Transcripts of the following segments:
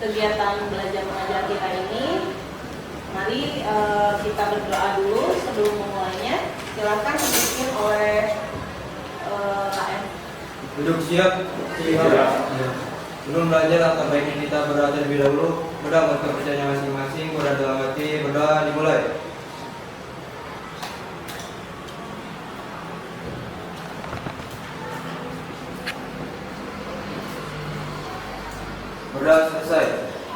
kegiatan belajar mengajar kita ini. Mari kita berdoa dulu sebelum memulainya. Silakan dipimpin oleh KM. Duduk siap. Siap. Sebelum belajar atau baiknya kita berdoa terlebih dahulu. Berdoa buat kepercayaan masing-masing. Berdoa dalam hati. Berdoa dimulai. Berdoa selesai.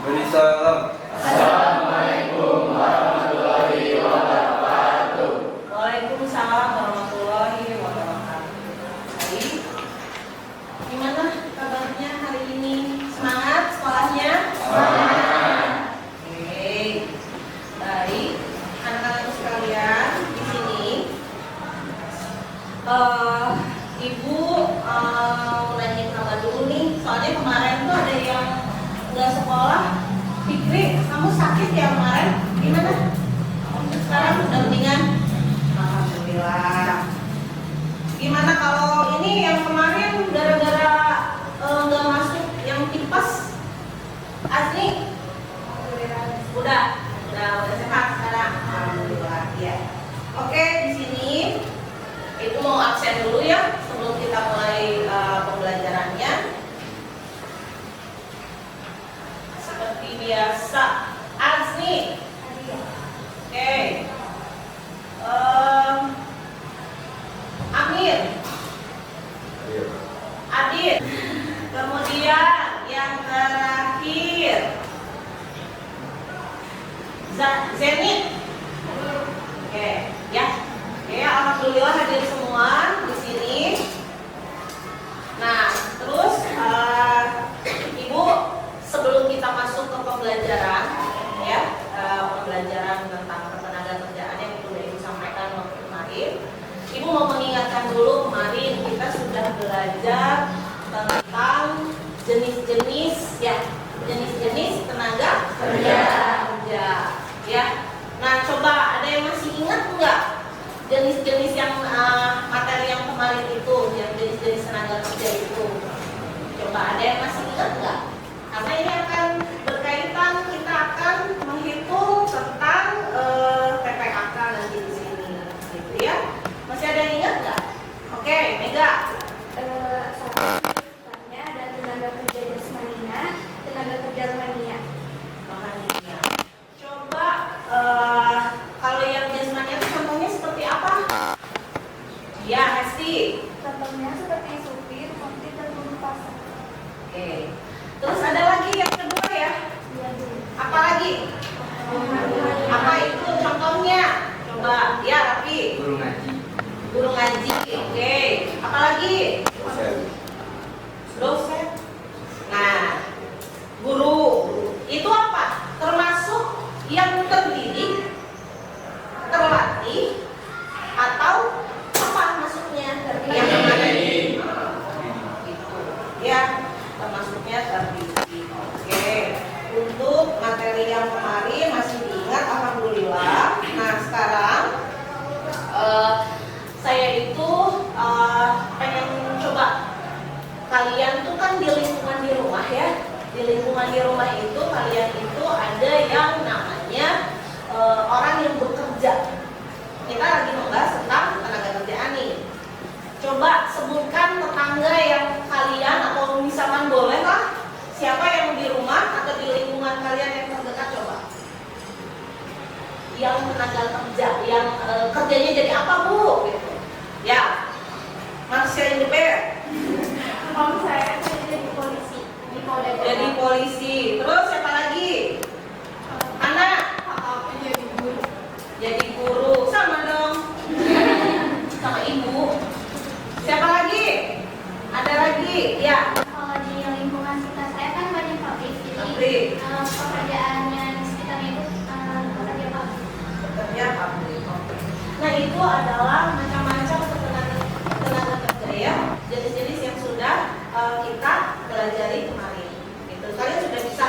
Beri salam. Assalamualaikum warahmatullahi wabarakatuh. Waalaikumsalam warahmatullahi wabarakatuh. Baik. Gimana kabarnya hari ini? Semangat sekolahnya? Semangat. Oke. Baik. Anak-anak sekalian, di sini Ibu mau nanya kabar dulu nih. Soalnya kemarin tuh ada yang nggak sekolah. Fikri, kamu sakit ya kemarin? Gimana? Sekarang udah mendingan? Alhamdulillah. Gimana kalau ini yang kemarin gara-gara nggak masuk yang tipes? Asli? Udah sehat sekarang. Alhamdulillah. Ya. Oke, di sini itu mau absen dulu ya sebelum kita mulai pembelajarannya. Seperti biasa, Azni. Oke. Amir. Adit. Kemudian yang terakhir Zenit. Oke, ya. Oke, alhamdulillah hadir semua di sini. Nah, terus Ibu sebelum kita masuk ke pembelajaran, ya, pembelajaran tentang ketenaga kerjaan yang sudah Ibu sampaikan waktu kemarin, Ibu mau mengingatkan dulu kemarin kita sudah belajar tentang jenis-jenis, ya, jenis-jenis tenaga kerja, ya. Nah, coba ada yang masih ingat enggak jenis-jenis yang materi yang kemarin itu, yang jenis-jenis tenaga kerja itu? Coba ada yang masih ingat enggak? Karena ini akan berkaitan, kita akan menghitung tentang TPAK nanti di sini, gitu ya. Masih ada yang ingat nggak? Oke, Mega. Satunya ada tenaga kerja jasmania, tenaga kerja rohania. Rohania. Coba kalau yang jasmania itu contohnya seperti apa? Ya, Hesti. Contohnya seperti supir, konti, dan buruh pasar. Oke. Terus ada lagi yang kedua ya? Apa lagi? Apa itu contohnya? Coba, ya Rafi. Guru ngaji. Guru ngaji. Oke. Apa lagi? Dosen. Nah, guru itu apa? Termasuk yang terdidik, terlatih, atau apa maksudnya? Yang terdidik. Gitu. Ya, termasuknya terdidik. Oke. Untuk materi yang kemarin masih diingat, alhamdulillah. Nah, sekarang saya itu pengen coba kalian tuh kan di lingkungan di rumah ya. Di lingkungan di rumah itu kalian itu ada yang namanya orang yang bekerja. Kita lagi membahas tentang tenaga kerjaan nih. Coba sebutkan tetangga yang kalian atau misalkan boleh lah siapa yang di rumah atau di lingkungan kalian yang terdekat, coba. Yang tenaga kerja, yang kerjanya jadi apa Bu? Gitu. Ya, manusia independen. Om saya jadi polisi di Polda Jawa. Jadi polisi. Terus siapa lagi? Anak Jadi guru. jadi guru. Sama dong. Sama ibu. Siapa lagi? Ada lagi? Ya. Kalau di lingkungan sekitar saya kan banyak pabrik, jadi Pabrik. pekerjaannya di sekitarnya itu pekerja pabrik. Bekerja pabrik. Oke. Nah, itu adalah macam-macam tenaga kerja ya. Jenis-jenis yang sudah kita pelajari kemarin. Gitu. Kalian sudah bisa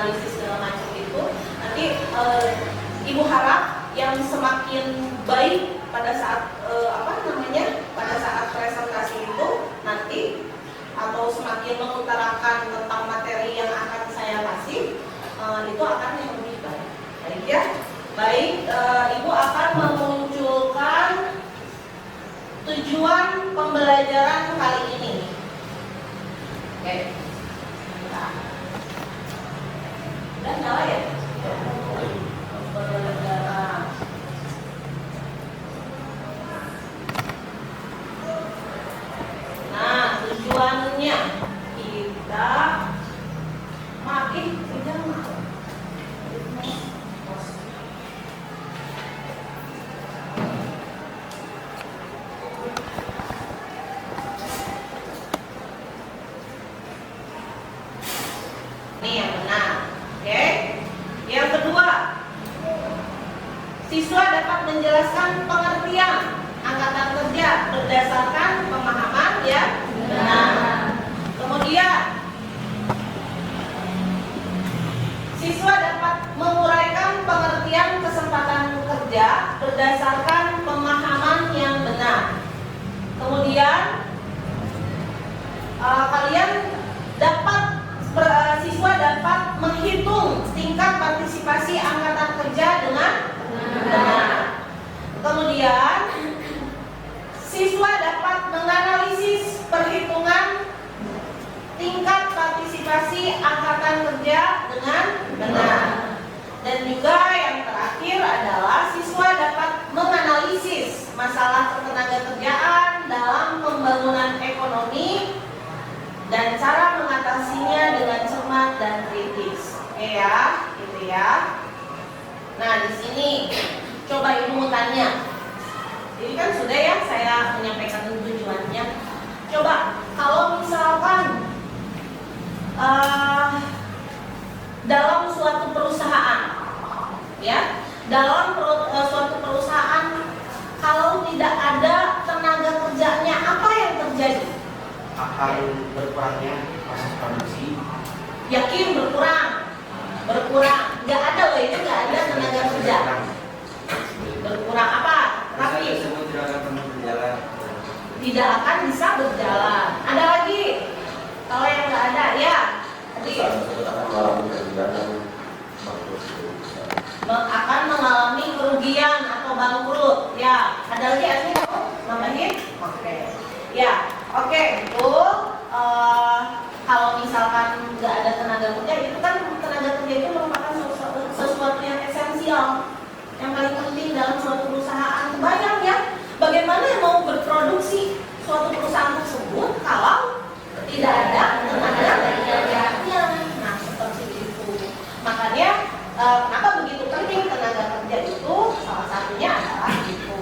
analisis segala macam itu, nanti ibu harap yang semakin baik pada saat pada saat presentasi itu nanti, atau semakin mengutarakan tentang materi yang akan saya kasih, itu akan yang lebih baik. Baik ya, baik. Ibu akan memunculkan tujuan pembelajaran kali ini. Oke. Nah. Udah nyala ya? Pembelajaran. Nah, tujuannya kita makin ini yang benar. Oke. Yang kedua, siswa dapat menjelaskan pengertian angkatan kerja berdasarkan pemahaman yang benar. Kemudian, siswa dapat menguraikan pengertian kesempatan kerja berdasarkan pemahaman yang benar. Kemudian, siswa dapat menghitung tingkat partisipasi angkatan kerja dengan benar. Kemudian, siswa dapat menganalisis perhitungan tingkat partisipasi angkatan kerja dengan benar. Dan juga yang terakhir adalah siswa dapat menganalisis masalah ketenagakerjaan dalam pembangunan ekonomi dan cara mengatasinya dengan cermat dan kritis. Oke ya, gitu ya. Nah, di sini coba ibu mau tanya. Ini kan sudah ya saya menyampaikan tujuannya. Coba kalau misalkan dalam suatu perusahaan, ya, dalam suatu perusahaan kalau tidak ada tenaga kerjanya, apa yang terjadi? Akan berkurangnya proses produksi. Yakin berkurang, nggak ada loh, itu nggak ada tenaga kerja. Berkurang apa? Rafi? Tersebut tidak akan pernah berjalan. Tidak akan bisa berjalan. Ada lagi? Kalau yang nggak ada, ya. Tadi akan mengalami kerugian atau bangkrut. Ya. Ada lagi Asmi? Nambahin? Oke. Ya. Oke. Itu kalau misalkan nggak ada tenaga kerja, itu kan tenaga kerja itu merupakan sesuatu yang esensial, yang paling penting dalam suatu perusahaan. Bayang ya, bagaimana mau berproduksi suatu perusahaan tersebut kalau tidak ada tenaga kerjanya? Nah, seperti itu. Makanya kenapa begitu penting tenaga kerja itu? Salah satunya adalah itu.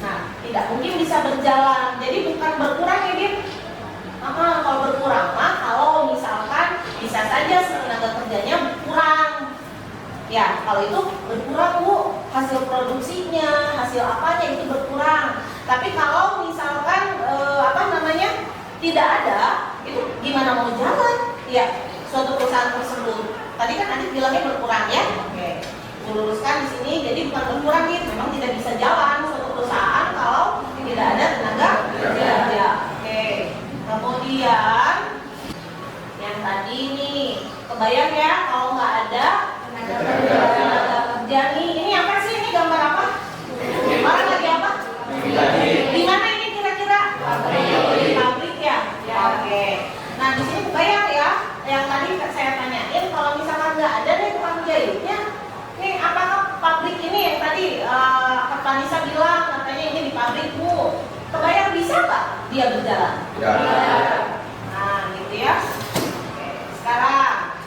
Nah, tidak mungkin bisa berjalan. Jadi bukan berkurang ya, Dit. Kalau berkurang mah kalau misalkan bisa saja tenaga kerjanya berkurang. Ya, kalau itu berkurang Bu, hasil produksinya, hasil apanya itu berkurang. Tapi kalau misalkan tidak ada, itu gimana mau jalan? Ya, suatu perusahaan tersebut. Tadi kan Adit bilangnya berkurang ya. Oke. Luruskan di sini, jadi bukan berkurang gitu, memang tidak bisa jalan suatu perusahaan kalau tidak ada tenaga kerja. Oke. Kemudian yang tadi nih, kebayang ya kalau nggak ada tenaga kerja nih, ini apa sih? Ini gambar apa? Orang lagi apa? Di mana ini kira-kira? Di pabrik ya? Ya, oke. Nah di sini kebayang ya, yang tadi saya tanyain kalau misalkan nggak ada nih tukang jahitnya, nih apakah pabrik ini yang tadi Kak Panisa bilang katanya ini di pabrik Bu, kebayang bisa nggak dia berjalan? Ya. Nah gitu ya. Oke, sekarang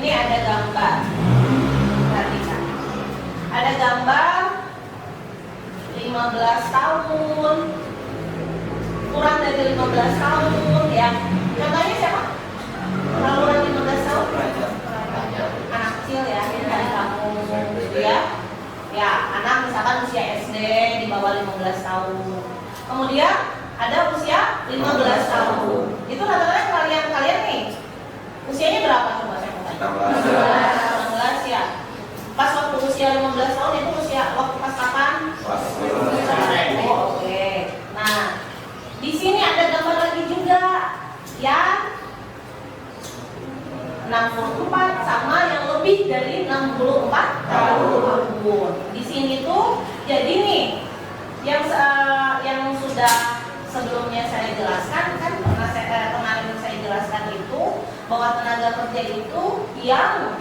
ini ada gambar. Perhatikan. Ada gambar 15 tahun, kurang dari 15 tahun ya. Contohnya siapa? Kalau kurang 15 tahun? Anak kecil ya, dari kamu ya. Ya, anak misalkan usia SD di bawah 15 tahun. Kemudian ada usia 15 tahun. Itu rata-rata kalian nih usianya berapa coba saya mau tanya? 16 ya. Pas waktu usia 15 tahun itu usia waktu pas kapan? Oh, oke. Nah, di sini ada gambar lagi juga yang 64 sama yang lebih dari 64 tahun. Di sini tuh jadi nih yang sudah sebelumnya saya jelaskan kan kemarin saya jelaskan itu bahwa tenaga kerja itu yang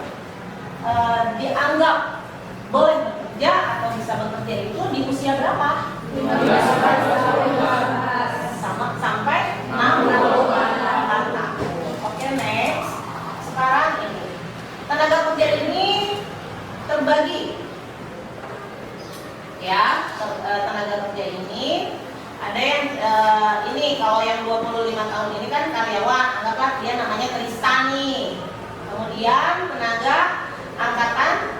dianggap boleh bekerja atau bisa bekerja itu di usia berapa? 15 sampai 64 tahun. Oke, next. Sekarang ini tenaga kerja ini terbagi ya, tenaga kerja ini ada yang ini kalau yang 25 tahun ini kan karyawan, anggaplah dia namanya Tristani. Kemudian tenaga angkatan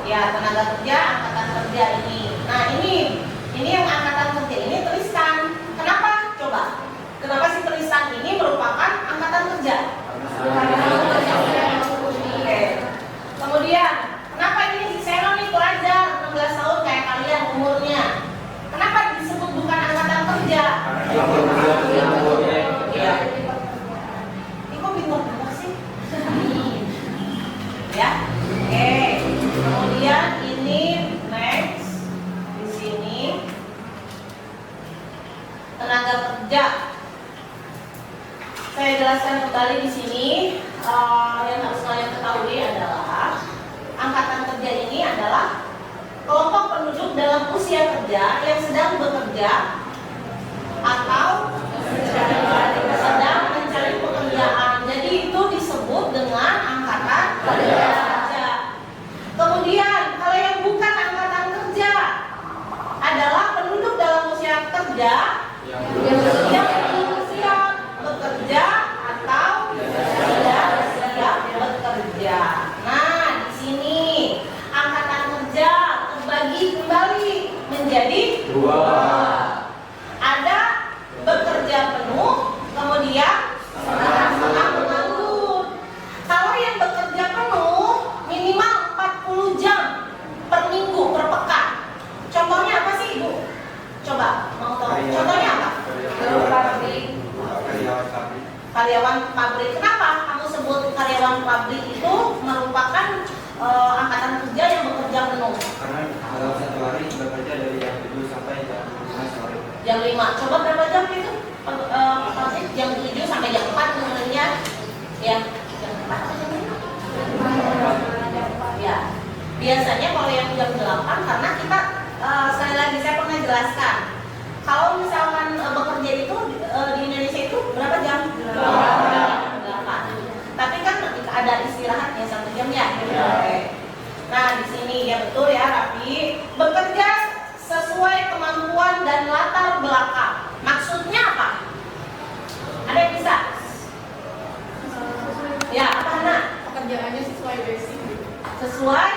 ya, tenaga kerja angkatan kerja ini. Nah, ini yang angkatan kerja ini Tristan. Kenapa? Coba. Kenapa si Tristan ini merupakan angkatan kerja? Oke. Kemudian, kenapa ini si Seno nih pelajar 16 tahun kayak kalian umurnya? Kenapa disebut bukan angkatan kerja? Iya. Ini kok bingung sih? Ya. Oke. Kemudian ini next di sini tenaga kerja. Saya jelaskan kembali di sini yang harus kalian ketahui adalah angkatan kerja ini adalah kelompok penduduk dalam usia kerja yang sedang bekerja atau sedang mencari pekerjaan. Jadi itu disebut dengan angkatan kerja. Kemudian kalau yang bukan angkatan kerja adalah penduduk dalam usia kerja yang belum siap bekerja atau tidak siap bekerja. Nah, di sini angkatan kerja terbagi kembali menjadi dua. Ada bekerja penuh, kemudian setengah-setengah menganggur. Kalau yang bekerja penuh minimal 40 jam per minggu, per pekan. Contohnya apa sih, Ibu? Coba, mau tahu? Contohnya apa? Karyawan pabrik. Kenapa kamu sebut karyawan pabrik itu merupakan angkatan kerja yang bekerja penuh? Karena dalam satu hari bekerja dari jam 7 sampai jam 5 sore. Jam 5. Coba berapa jam itu? Jam 7 sampai jam 4 sebenarnya. Ya, jam 4 atau jam 5? Ya. Biasanya kalau yang jam 8 karena kita sekali lagi saya pernah jelaskan. Kalau misalkan bekerja itu di Indonesia itu berapa jam? 8. Tapi kan ada istirahatnya 1 jam ya. Nah, di sini ya betul ya, Rapi. Bekerja sesuai kemampuan dan latar belakang. Maksudnya apa? Ada yang bisa? Ya, apa Hana? Pekerjaannya sesuai basic. Sesuai?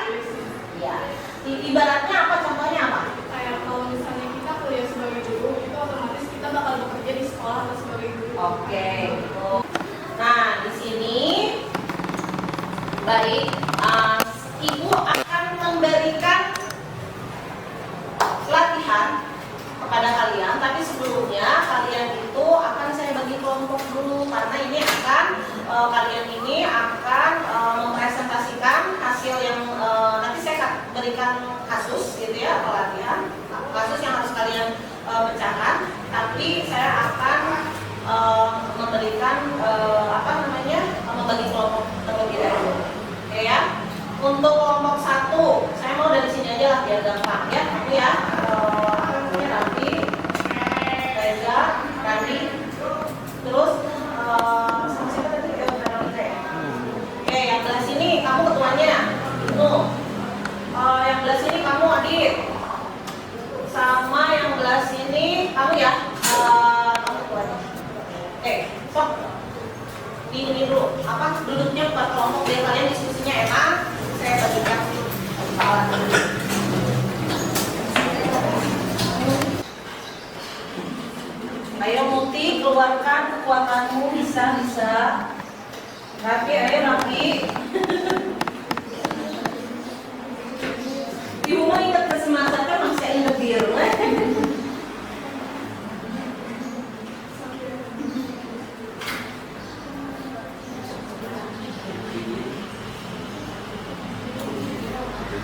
Ya. Ibaratnya apa? Contohnya apa? Kayak kalau misalnya kita kuliah sebagai guru, itu otomatis kita bakal bekerja di sekolah atau sebagai guru. Oke. Nah, di sini baik, Ibu akan memberikan latihan kepada kalian, tapi sebelumnya kalian itu akan saya bagi kelompok dulu karena ini akan kalian ini akan mempresentasikan hasil yang nanti saya berikan kasus gitu ya, pelatihan kasus yang harus kalian pecahkan, tapi saya akan memberikan membagi kelompok terlebih dahulu. Oke ya. Untuk kelompok 1, saya mau dari sini aja lah biar gampang ya. Aku ya. Apa namanya, Rafi, Reza, Rani, terus sama siapa tadi? Oke, yang belah sini kamu ketuanya. Tuh. Yang belah sini kamu Adit. keluarkan kekuatanmu, bisa. Rapi, ayo Rapi. Ibu mau ingat kesematan kan masih ingat biru.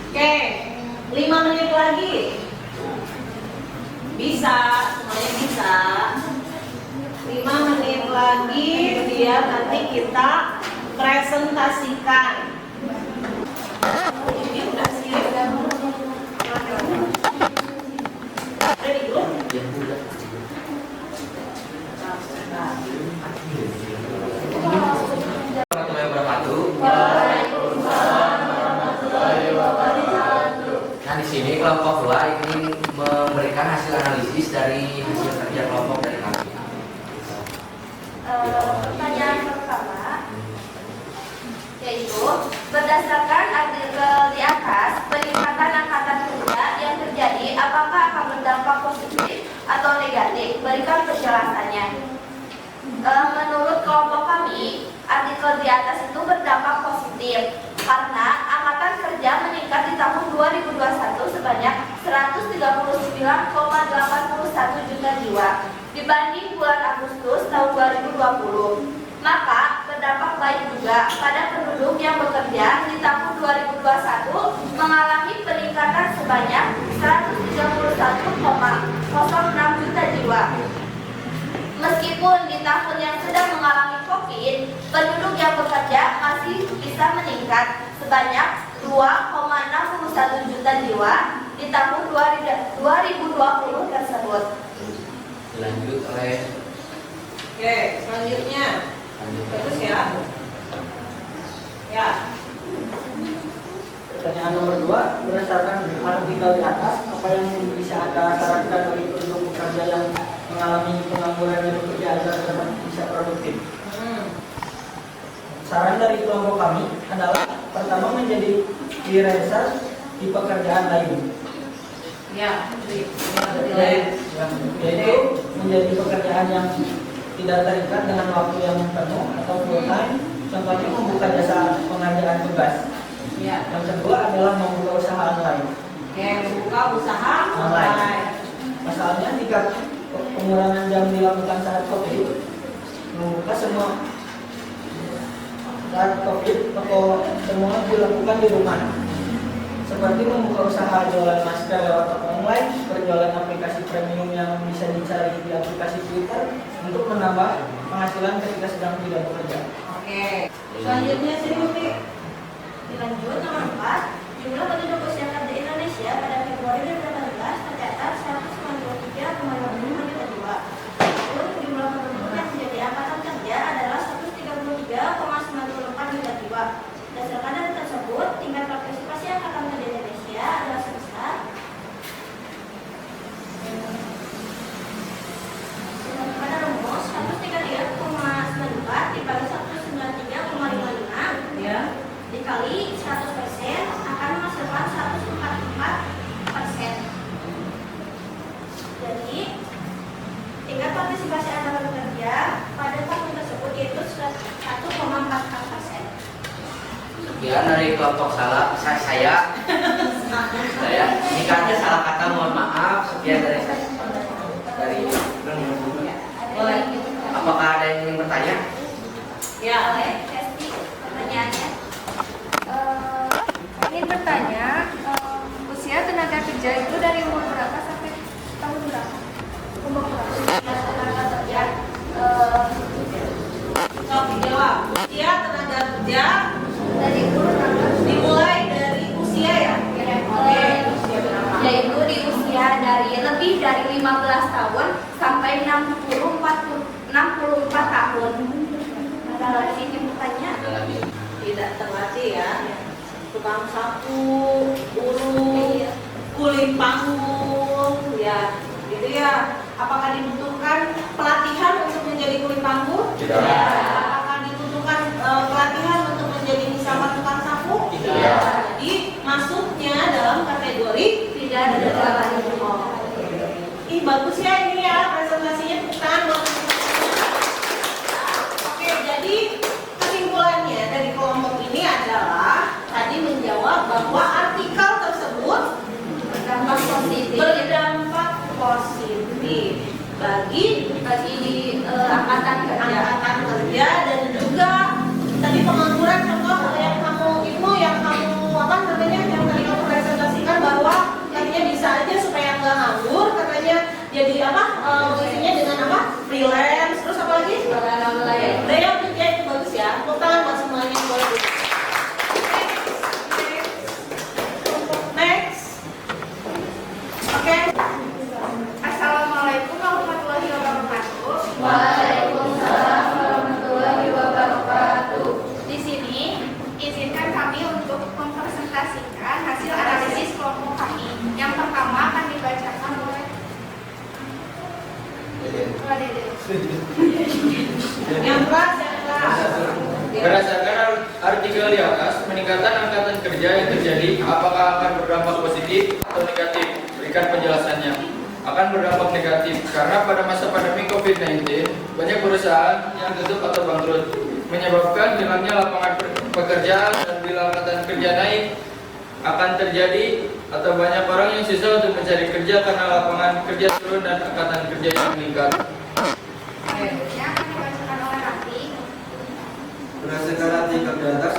Oke, 5 menit lagi. Bisa, semuanya bisa. 5 menit lagi biar nanti kita presentasikan. Ini udah siap. Ready dulu? Warahmatullahi wabarakatuh. Nah, di sini kelompok 2 ingin memberikan hasil analisis dari hasil kerja kelompok dari kami. Pertanyaan pertama yaitu berdasarkan artikel di atas, peningkatan angkatan kerja yang terjadi apakah akan berdampak positif atau negatif? Berikan penjelasannya. Menurut kelompok kami, artikel di atas itu berdampak positif karena angkatan kerja meningkat di tahun 2021 sebanyak 139,81 juta jiwa dibanding bulan Agustus tahun 2020. Maka berdampak baik juga pada penduduk yang bekerja di tahun 2021 mengalami peningkatan sebanyak 131,06 juta jiwa. Meskipun di tahun yang sedang mengalami COVID, penduduk yang bekerja masih bisa meningkat sebanyak 2,61 juta jiwa di tahun 2020 tersebut. Dilanjut oleh Oke, selanjutnya. Terus ya. Pertanyaan nomor 2, berdasarkan artikel di atas, apa yang bisa Anda sarankan bagi penduduk pekerja yang mengalami pengangguran dan bekerja agar dapat bisa produktif? Saran dari kelompok kami adalah pertama menjadi freelancer di pekerjaan lain, yaitu menjadi pekerjaan yang tidak terikat dengan waktu yang penuh atau full time. Contohnya membuka jasa pengerjaan tugas. Yang kedua adalah membuka usaha online. Membuka usaha Online. Masalahnya jika pengurangan jam dilakukan saat COVID, membuka semua saat COVID, toko semua dilakukan di rumah. Seperti membuka usaha jualan masker lewat toko online, berjualan aplikasi premium yang bisa dicari di aplikasi Twitter untuk menambah penghasilan ketika sedang tidak bekerja. Oke. Selanjutnya sini Bukti. Dilanjut nomor 4, jumlah penduduk usia kerja Indonesia pada Februari 2018 tercatat 193,5 juta jiwa. Namun jumlah penduduk yang menjadi angkatan kerja adalah 133,94 juta jiwa. Berdasarkan data tersebut, tingkat partisipasi angkatan kerja Indonesia adalah sebesar pada rumus 133,94 dibagi 193,55 dikali 100% akan menghasilkan 144%. Jadi tingkat partisipasi angkatan kerja pada tahun tersebut yaitu 1,44%. sekian dari kelompok saya. Ini katanya salah kata, mohon maaf. Sekian dari saya. Boleh. Apakah ada yang ingin bertanya? Oleh Hesti, pertanyaannya ingin bertanya, usia tenaga kerja itu dari umur berapa sampai tahun berapa? Umur berapa? Tenaga kerja Jawab. Usia tenaga kerja dari umur berapa? dimulai dari usia ya. Yaitu di usia dari lebih dari 15 tahun sampai 64 tahun. Ada lagi yang bertanya? Ada lagi. Tidak terlatih ya. Tukang sapu, buruh, kuli panggung, ya, gitu ya. Apakah dibutuhkan pelatihan untuk menjadi kuli panggung? Tidak. Apakah dibutuhkan pelatihan untuk menjadi misalkan tukang sapu? Tidak. Jadi masuknya dalam kategori Tidak ada. Ih bagus ya ini ya presentasinya, tepuk tangan buat bagi angkatan kerja. angkatan kerja dan juga tadi pengangguran contoh yang kamu itu yang kamu apa namanya yang tadi kamu presentasikan bahwa katanya bisa aja supaya nggak nganggur katanya jadi apa isinya dengan apa freelance terus apa lagi ya itu bagus ya tepuk tangan buat semuanya yang boleh next oke. Assalamualaikum warahmatullahi wabarakatuh. Waalaikumsalam warahmatullahi wabarakatuh. Di sini izinkan kami untuk mempresentasikan hasil analisis kelompok kami. Yang pertama akan dibacakan oleh Dede. Yang keras Berdasarkan artikel di atas, peningkatan angkatan kerja yang terjadi apakah akan berdampak positif atau negatif? Berikan penjelasannya. Akan berdampak negatif karena pada masa pandemi COVID-19 banyak perusahaan yang tutup atau bangkrut, menyebabkan hilangnya lapangan pekerjaan dan bila angkatan kerja naik akan terjadi atau banyak orang yang susah untuk mencari kerja karena lapangan kerja turun dan angkatan kerja yang meningkat. Selanjutnya akan dibacakan oleh Raffi. Berdasarkan artikel di atas,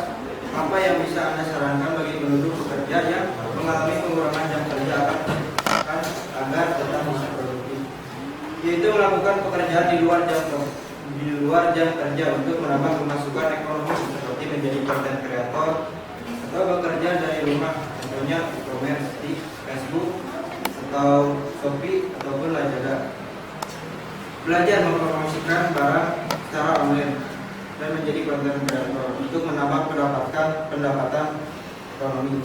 apa yang bisa Anda sarankan bagi penduduk pekerja yang mengalami pengurangan jam kerja agar tetap bisa produktif? Yaitu melakukan pekerjaan di luar jam kerja untuk menambah pemasukan ekonomi seperti menjadi konten kreator atau bekerja dari rumah, contohnya e-commerce di Facebook atau Shopee ataupun Lazada. Belajar mempromosikan barang secara online dan menjadi konten kreator untuk menambah pendapatan ekonomi.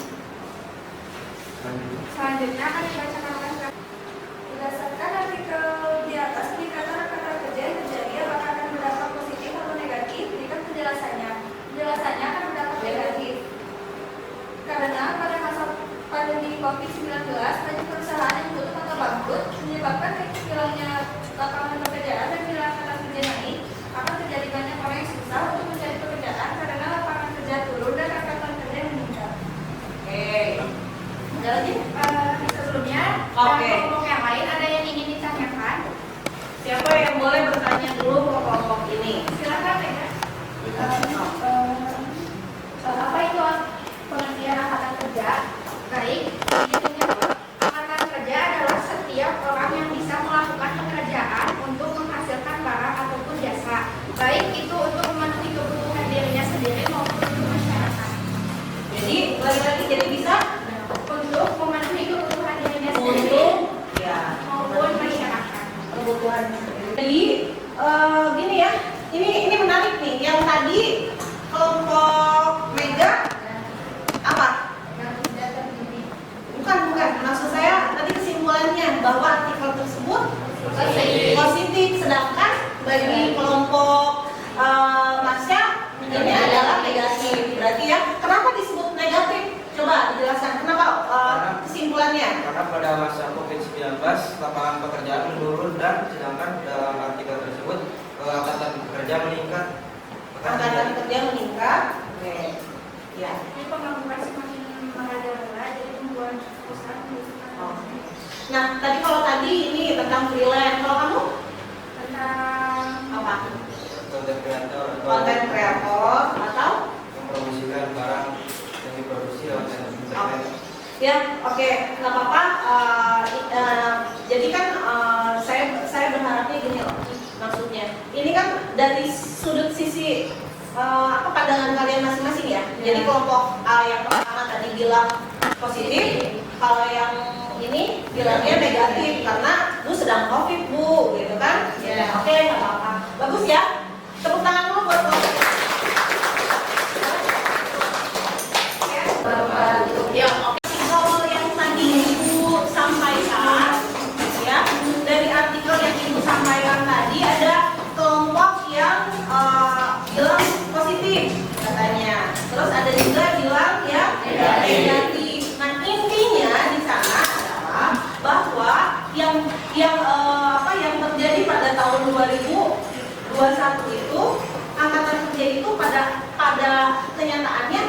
Selanjutnya akan dibacakan oleh Raffi. Berdasarkan artikel di atas, peningkatan angkatan kerja yang terjadi apakah akan berdampak positif atau negatif? Berikan penjelasannya. Penjelasannya akan berdampak negatif. Karena pada masa pandemi COVID-19, banyak perusahaan yang tutup atau bangkrut, menyebabkan hilangnya lapangan pekerjaan dan bila angkatan kerja naik, akan terjadi banyak orang yang susah untuk mencari pekerjaan karena lapangan kerja turun dan angkatan kerja meningkat. ada lagi Sebelumnya, Oke. kelompok yang lain ada yang ingin ditanyakan? siapa yang boleh bertanya dulu ke kelompok ini Silakan ya. Apa itu pengertian angkatan kerja? Baik, hitungnya angkatan kerja adalah setiap orang yang bisa melakukan pekerjaan untuk menghasilkan barang ataupun jasa, baik itu untuk memenuhi kebutuhan dirinya sendiri maupun untuk masyarakat. jadi lagi-lagi jadi bisa Untuk memenuhi kebutuhan dirinya sendiri untuk ya maupun masyarakat. kebutuhan jadi gini ya ini menarik nih yang tadi kelompok Mega apa bukan maksud saya tadi kesimpulannya bahwa artikel tersebut positif sedangkan bagi kelompok Masya ini adalah negatif berarti ya kenapa disebut negatif coba dijelaskan kenapa kesimpulannya Karena pada masa COVID-19 lapangan pekerjaan menurun dan sedangkan dalam artikel tersebut angkatan pekerja meningkat. angkatan kerja meningkat oke ya Ini pengangguran semakin merajalela, jadi membuat perusahaan membutuhkan nah tadi kalau tadi ini tentang freelance kalau kamu tentang apa Konten kreator atau konten kreator atau mempromosikan barang yang diproduksi lewat internet. ya oke nggak apa-apa jadi kan saya berharapnya gini loh maksudnya ini kan dari sudut sisi apa pandangan kalian masing-masing ya jadi kelompok A yang pertama tadi bilang positif kalau yang ini bilangnya negatif karena lu sedang COVID bu gitu kan ya oke nggak apa-apa bagus ya tepuk tangan dulu buat kelompok ya oke kalau yang tadi ibu sampaikan ya dari artikel yang ibu sampaikan tadi ada kelompok yang bilang positif katanya terus ada juga bilang ya negatif nah intinya di sana adalah bahwa yang terjadi pada tahun 2021 itu angkatan kerja itu pada kenyataannya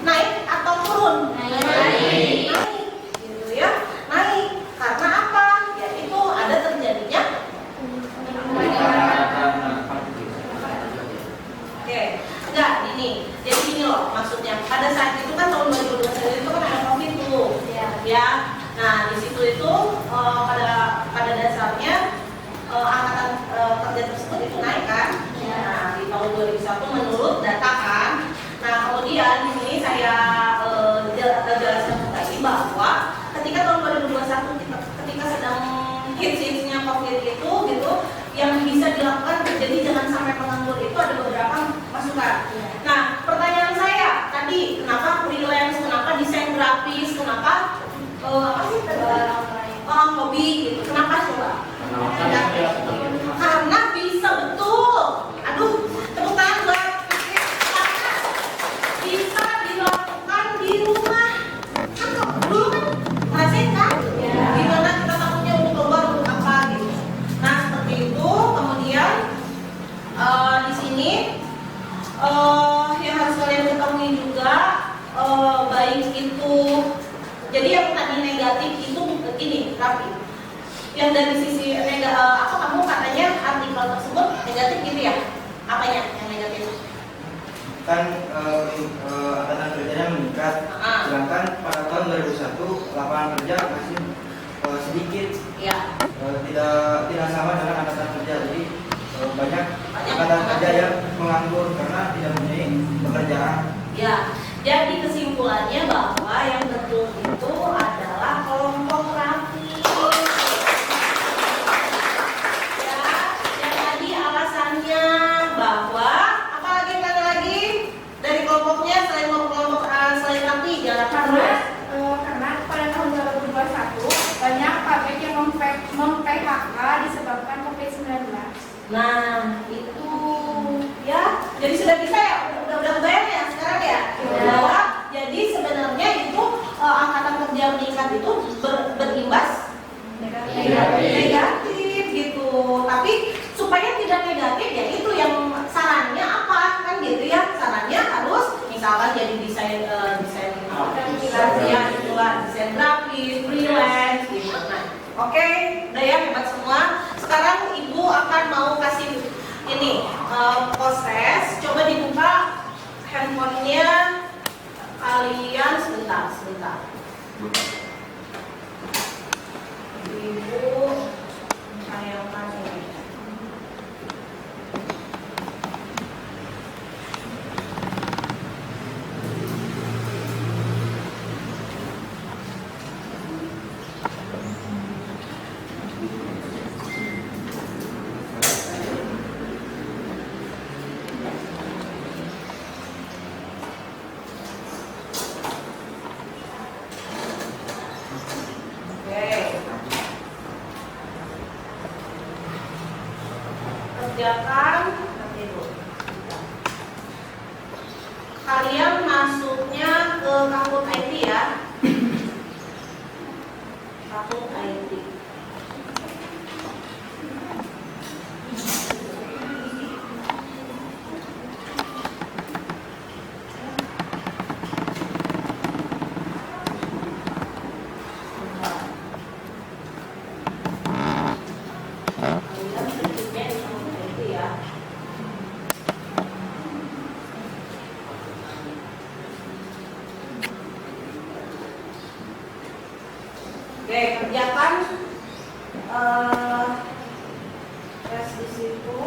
naik atau turun? Naik gitu ya, naik. Karena apa? Ya itu ada terjadinya Nah, di situ itu pada dasarnya angkatan kerja tersebut itu naik kan? Nah, di tahun 2001 menurut data kan. Nah, kemudian di sini saya jelaskan lagi bahwa ketika tahun 2021 ketika sedang hits-hitsnya COVID itu gitu, yang bisa dilakukan jadi jangan sampai penganggur itu ada beberapa masukan. Nah, pertanyaan saya tadi, kenapa freelance, kenapa desain grafis, kenapa apa sih hobi gitu, kenapa coba? Karena bisa betul. Aduh, tepuk tangan buat karena bisa dilakukan di rumah. Kan dulu kan ngerasain kan? Gimana kita takutnya untuk keluar untuk apa gitu. Nah, seperti itu. Kemudian di sini yang harus kalian ketahui juga, baik itu, jadi yang tadi negatif itu begini, Rafi. Yang dari sisi kamu katanya artikel tersebut negatif gitu ya? Apanya yang negatif? Kan angkatan kerjanya meningkat, sedangkan pada tahun 2001 lapangan kerja masih sedikit, Ya. tidak sama dengan angkatan kerja. Jadi banyak angkatan kerja yang menganggur karena tidak mempunyai pekerjaan. Ya, jadi kesimpulannya bahwa yang betul itu adalah kelompok Rafi. Ya, dan tadi alasannya bahwa apalagi mana lagi dari kelompoknya selain kelompok selain Rafi jangan Karena pada tahun 2021 banyak pabrik yang mem-PHK disebabkan COVID-19. Nah, itu ya, jadi sudah bisa ya, udah kebayang ya sekarang ya, bahwa jadi sebenarnya itu angkatan kerja meningkat itu berimbas negatif gitu. Tapi supaya tidak negatif ya itu yang sarannya apa kan gitu ya, sarannya harus misalkan jadi desain ya itulah desain grafis, freelance gitu. Nah, oke, udah ya hebat semua. Sekarang ibu akan mau kasih ini proses. Coba dibuka handphonenya kalian sebentar. Ibu sayangkan ini. Kerjakan kalian masuknya ke Kampus IT ya. Kampus IT. Oke, kerjakan tes di situ.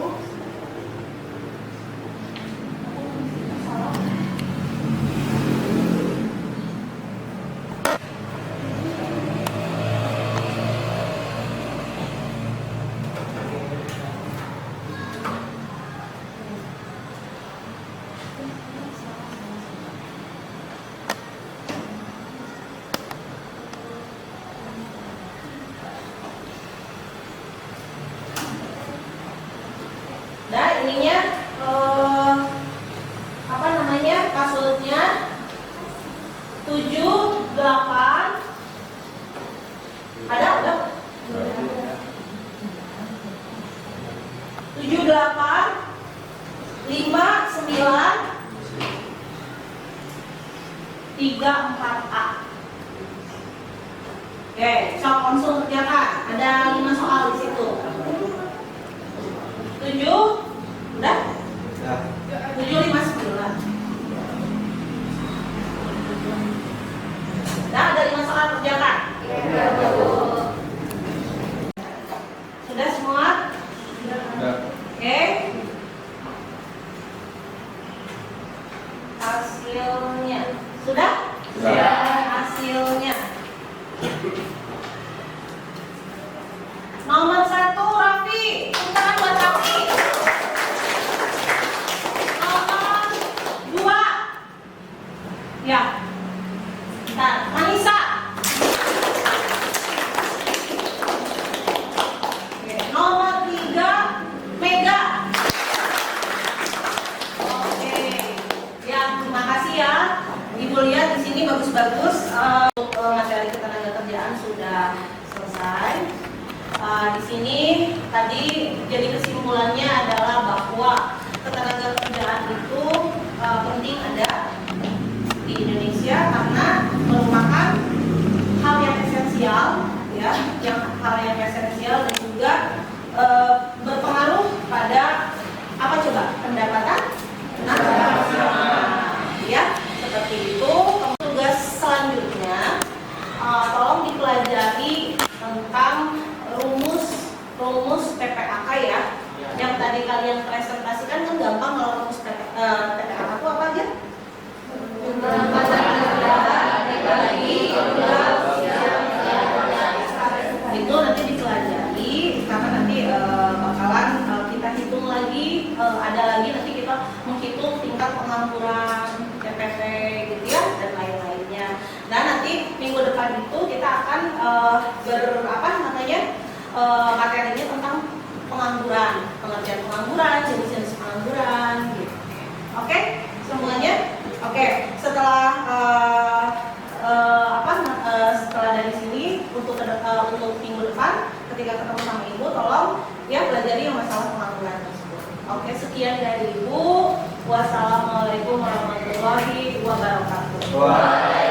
Nah, ininya apa namanya? Passwordnya 78 ada enggak? 78 59 34A. Oke, soal konsul kerjakan. Ada 5 soal di situ. 7 udah? Ya. 7 5 9. Nah, ada 5 soal kerjakan. sini tadi jadi kesimpulannya adalah bahwa ketenagakerjaan itu penting ada di Indonesia karena merupakan hal yang esensial, ya, hal yang esensial dan juga berpengaruh pada apa coba pendapatan nasional, ya, seperti itu. Tugas selanjutnya tolong dipelajari tentang rumus PPAK ya. Yang tadi kalian presentasikan kan gampang. Kalau rumus PPAK itu apa aja? Itu nanti dipelajari karena nanti bakalan kita hitung lagi, ada lagi nanti kita menghitung tingkat pengangguran, TPP gitu ya, dan lain-lainnya. Nah nanti minggu depan itu kita akan materinya tentang pengangguran, pengertian pengangguran, jenis-jenis pengangguran gitu. Oke, semuanya. Oke, setelah setelah dari sini untuk minggu depan ketika ketemu sama ibu, tolong ya pelajari yang masalah pengangguran tersebut. Oke, sekian dari ibu. Wassalamualaikum warahmatullahi wabarakatuh.